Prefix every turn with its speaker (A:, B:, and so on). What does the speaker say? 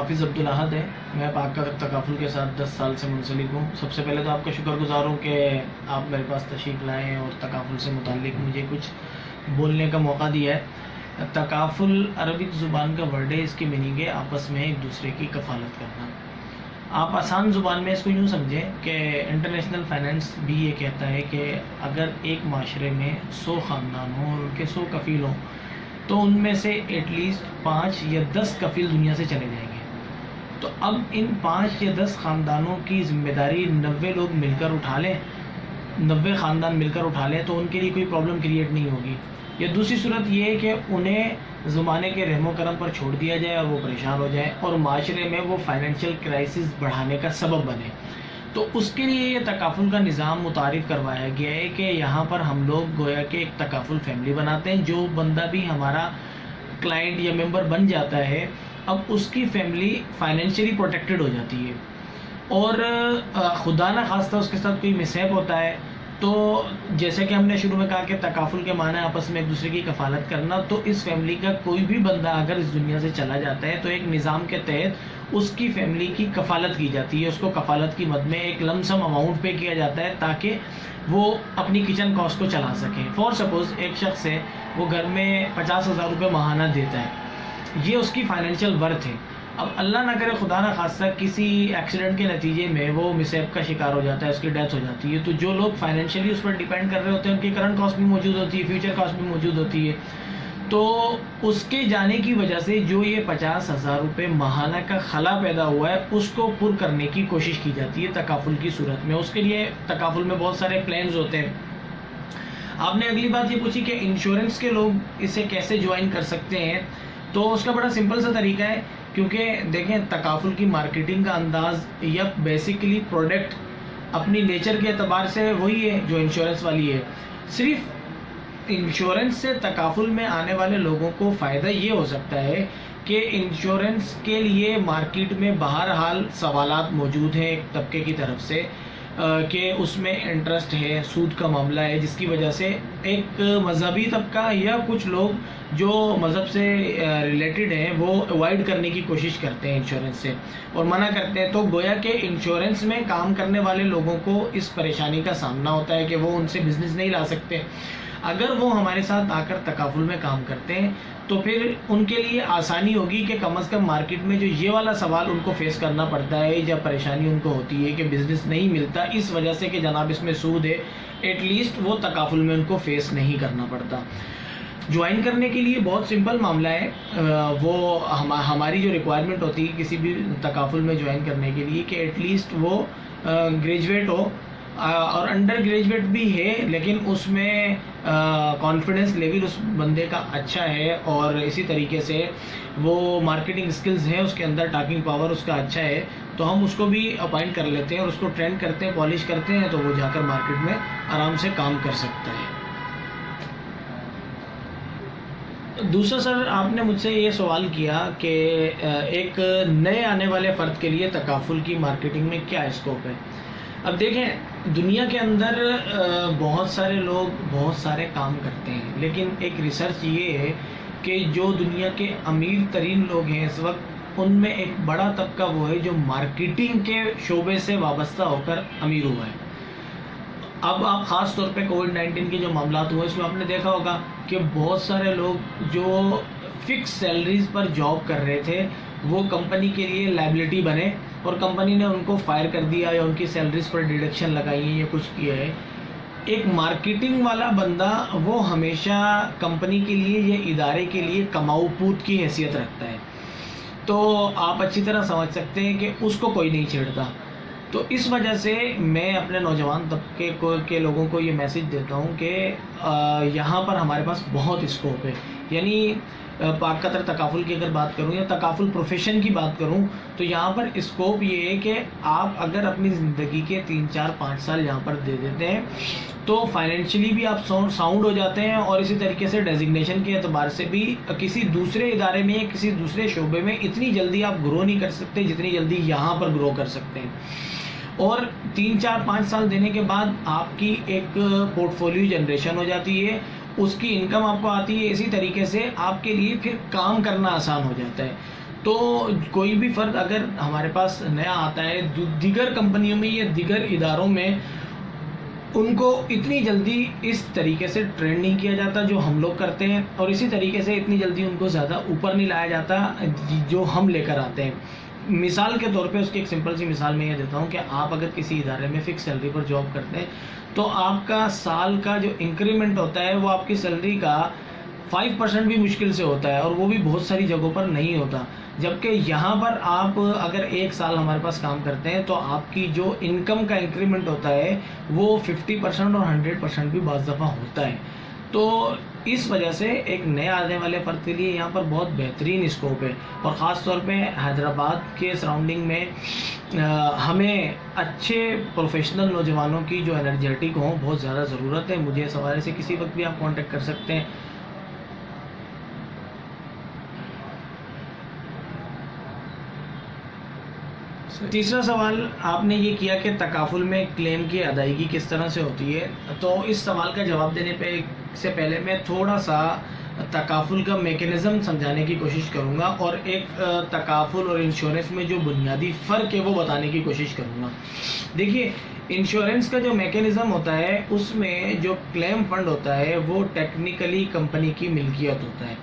A: حافظ عبدالاحد ہے. میں پاک کا تکافل کے ساتھ 10 سال سے منسلک ہوں. سب سے پہلے تو آپ کا شکر گزار ہوں کہ آپ میرے پاس تشریف لائیں اور تکافل سے متعلق مجھے کچھ بولنے کا موقع دیا ہے. تکافل عربک زبان کا ورڈ ہے. اس کی میننگ ہے آپس میں ایک دوسرے کی کفالت کرنا. آپ آسان زبان میں اس کو یوں سمجھیں کہ انٹرنیشنل فائنینس بھی یہ کہتا ہے کہ اگر ایک معاشرے میں 100 خاندان ہوں اور ان کے 100 کفیل ہوں تو ان میں سے ایٹ لیسٹ 5 یا 10 کفیل دنیا سے چلے جائیں گے. تو اب ان 5 یا 10 خاندانوں کی ذمہ داری 90 لوگ مل کر اٹھا لیں، 90 خاندان مل کر اٹھا لیں تو ان کے لیے کوئی پرابلم کریٹ نہیں ہوگی. یا دوسری صورت یہ ہے کہ انہیں زمانے کے رحم و کرم پر چھوڑ دیا جائے اور وہ پریشان ہو جائیں اور معاشرے میں وہ فائنینشیل کرائسس بڑھانے کا سبب بنے. تو اس کے لیے یہ تکافل کا نظام متعارف کروایا گیا ہے کہ یہاں پر ہم لوگ گویا کہ ایک تکافل فیملی بناتے ہیں. جو بندہ بھی ہمارا کلائنٹ یا ممبر بن جاتا ہے اب اس کی فیملی فائنینشیلی پروٹیکٹڈ ہو جاتی ہے. اور خدا نہ خواستہ اس کے ساتھ کوئی مسہیپ ہوتا ہے تو جیسے کہ ہم نے شروع میں کہا کہ تکافل کے معنی آپس میں ایک دوسرے کی کفالت کرنا، تو اس فیملی کا کوئی بھی بندہ اگر اس دنیا سے چلا جاتا ہے تو ایک نظام کے تحت اس کی فیملی کی کفالت کی جاتی ہے. اس کو کفالت کی مد میں ایک لم سم اماؤنٹ پے کیا جاتا ہے تاکہ وہ اپنی کچن کاسٹ کو چلا سکیں. فار سپوز ایک شخص ہے وہ گھر میں 50,000 روپے ماہانہ دیتا ہے، یہ اس کی فائنینشیل ورتھ ہے. اب اللہ نہ کرے خدا نہ خواستہ کسی ایکسیڈنٹ کے نتیجے میں وہ مسہیپ کا شکار ہو جاتا ہے، اس کی ڈیتھ ہو جاتی ہے، تو جو لوگ فائنینشیلی اس پر ڈیپینڈ کر رہے ہوتے ہیں ان کی کرنٹ کاسٹ بھی موجود ہوتی ہے، فیوچر کاسٹ بھی موجود ہوتی ہے. تو اس کے جانے کی وجہ سے جو یہ 50,000 روپے ماہانہ کا خلا پیدا ہوا ہے اس کو پر کرنے کی کوشش کی جاتی ہے تکافل کی صورت میں. اس کے لیے تکافل میں بہت سارے پلانز ہوتے ہیں. آپ نے اگلی بات یہ پوچھی کہ انشورنس کے لوگ اسے کیسے جوائن کر سکتے ہیں. تو اس کا بڑا سمپل سا طریقہ ہے، کیونکہ دیکھیں تکافل کی مارکیٹنگ کا انداز یا بیسیکلی پروڈکٹ اپنی نیچر کے اعتبار سے وہی ہے جو انشورنس والی ہے. صرف انشورنس سے تکافل میں آنے والے لوگوں کو فائدہ یہ ہو سکتا ہے کہ انشورنس کے لیے مارکیٹ میں بہرحال سوالات موجود ہیں ایک طبقے کی طرف سے کہ اس میں انٹرسٹ ہے، سود کا معاملہ ہے، جس کی وجہ سے ایک مذہبی طبقہ یا کچھ لوگ جو مذہب سے ریلیٹڈ ہیں وہ اوائڈ کرنے کی کوشش کرتے ہیں انشورنس سے اور منع کرتے ہیں. تو گویا کہ انشورنس میں کام کرنے والے لوگوں کو اس پریشانی کا سامنا ہوتا ہے کہ وہ ان سے بزنس نہیں لا سکتے. اگر وہ ہمارے ساتھ آ کر تکافل میں کام کرتے ہیں تو پھر ان کے لیے آسانی ہوگی کہ کم از کم مارکیٹ میں جو یہ والا سوال ان کو فیس کرنا پڑتا ہے یا پریشانی ان کو ہوتی ہے کہ بزنس نہیں ملتا اس وجہ سے کہ جناب اس میں سود ہے، ایٹ لیسٹ وہ تکافل میں ان کو فیس نہیں کرنا پڑتا. جوائن کرنے کے لیے بہت سمپل معاملہ ہے. وہ ہماری جو ریکوائرمنٹ ہوتی ہے کسی بھی تکافل میں جوائن کرنے کے لیے کہ ایٹ لیسٹ وہ گریجویٹ ہو اور انڈر گریجویٹ بھی ہے لیکن اس میں کانفیڈنس لیول اس بندے کا اچھا ہے اور اسی طریقے سے وہ مارکیٹنگ سکلز ہیں اس کے اندر، ٹاکنگ پاور اس کا اچھا ہے تو ہم اس کو بھی اپائنٹ کر لیتے ہیں اور اس کو ٹرین کرتے ہیں، پالش کرتے ہیں تو وہ جا کر مارکیٹ میں آرام سے کام کر سکتا ہے. دوسرا سر آپ نے مجھ سے یہ سوال کیا کہ ایک نئے آنے والے فرد کے لیے تکافل کی مارکیٹنگ میں کیا اسکوپ ہے. اب دیکھیں دنیا کے اندر بہت سارے لوگ بہت سارے کام کرتے ہیں لیکن ایک ریسرچ یہ ہے کہ جو دنیا کے امیر ترین لوگ ہیں اس وقت ان میں ایک بڑا طبقہ وہ ہے جو مارکیٹنگ کے شعبے سے وابستہ ہو کر امیر ہوا ہے. اب آپ خاص طور پہ کووڈ-19 کے جو معاملات ہوئے اس میں آپ نے دیکھا ہوگا کہ بہت سارے لوگ جو فکس سیلریز پر جاب کر رہے تھے وہ کمپنی کے لیے لائبلٹی بنے اور کمپنی نے ان کو فائر کر دیا یا ان کی سیلریز پر ڈیڈکشن لگائی ہے یا کچھ کیا ہے. ایک مارکیٹنگ والا بندہ وہ ہمیشہ کمپنی کے لیے یا ادارے کے لیے کماؤ پوت کی حیثیت رکھتا ہے. تو آپ اچھی طرح سمجھ سکتے ہیں کہ اس کو کوئی نہیں چھیڑتا. تو اس وجہ سے میں اپنے نوجوان طبقے کے لوگوں کو یہ میسج دیتا ہوں کہ یہاں پر ہمارے پاس بہت اسکوپ ہے. یعنی پاک قطر تکافل کی اگر بات کروں یا تکافل پروفیشن کی بات کروں تو یہاں پر اسکوپ یہ ہے کہ آپ اگر اپنی زندگی کے 3 4 5 سال یہاں پر دے دیتے ہیں تو فائنینشلی بھی آپ ساؤنڈ ہو جاتے ہیں اور اسی طریقے سے ڈیزگنیشن کے اعتبار سے بھی کسی دوسرے ادارے میں یا کسی دوسرے شعبے میں اتنی جلدی آپ گرو نہیں کر سکتے جتنی جلدی یہاں پر گرو کر سکتے ہیں. اور 3 4 5 سال دینے کے بعد آپ کی ایک پورٹ فولیو جنریشن ہو جاتی ہے، اس کی انکم آپ کو آتی ہے، اسی طریقے سے آپ کے لیے پھر کام کرنا آسان ہو جاتا ہے. تو کوئی بھی فرد اگر ہمارے پاس نیا آتا ہے دیگر کمپنیوں میں یا دیگر اداروں میں ان کو اتنی جلدی اس طریقے سے ٹرین نہیں کیا جاتا جو ہم لوگ کرتے ہیں، اور اسی طریقے سے اتنی جلدی ان کو زیادہ اوپر نہیں لایا جاتا جو ہم لے کر آتے ہیں۔ مثال کے طور پہ اس کی ایک سمپل سی مثال میں یہ دیتا ہوں کہ آپ اگر کسی ادارے میں فکس سیلری پر جاب کرتے ہیں تو آپ کا سال کا جو انکریمنٹ ہوتا ہے وہ آپ کی سیلری کا 5% بھی مشکل سے ہوتا ہے، اور وہ بھی بہت ساری جگہوں پر نہیں ہوتا۔ جبکہ یہاں پر آپ اگر 1 سال ہمارے پاس کام کرتے ہیں تو آپ کی جو انکم کا انکریمنٹ ہوتا ہے وہ 50% اور 100% بھی بعض دفعہ ہوتا ہے۔ تو اس وجہ سے ایک نئے آنے والے فرد کے لیے یہاں پر بہت بہترین اسکوپ ہے، اور خاص طور پہ حیدرآباد کے سراؤنڈنگ میں ہمیں اچھے پروفیشنل نوجوانوں کی جو انرجیٹک ہوں بہت زیادہ ضرورت ہے۔ مجھے اس حوالے سے کسی وقت بھی آپ کانٹیکٹ کر سکتے ہیں۔ تیسرا سوال آپ نے یہ کیا کہ تکافل میں کلیم کی ادائیگی کس طرح سے ہوتی ہے، تو اس سوال کا جواب دینے سے پہلے میں تھوڑا سا تکافل کا میکینزم سمجھانے کی کوشش کروں گا، اور ایک تکافل اور انشورنس میں جو بنیادی فرق ہے وہ بتانے کی کوشش کروں گا۔ دیکھیے، انشورنس کا جو میکینزم ہوتا ہے اس میں جو کلیم فنڈ ہوتا ہے وہ ٹیکنیکلی کمپنی کی ملکیت ہوتا ہے،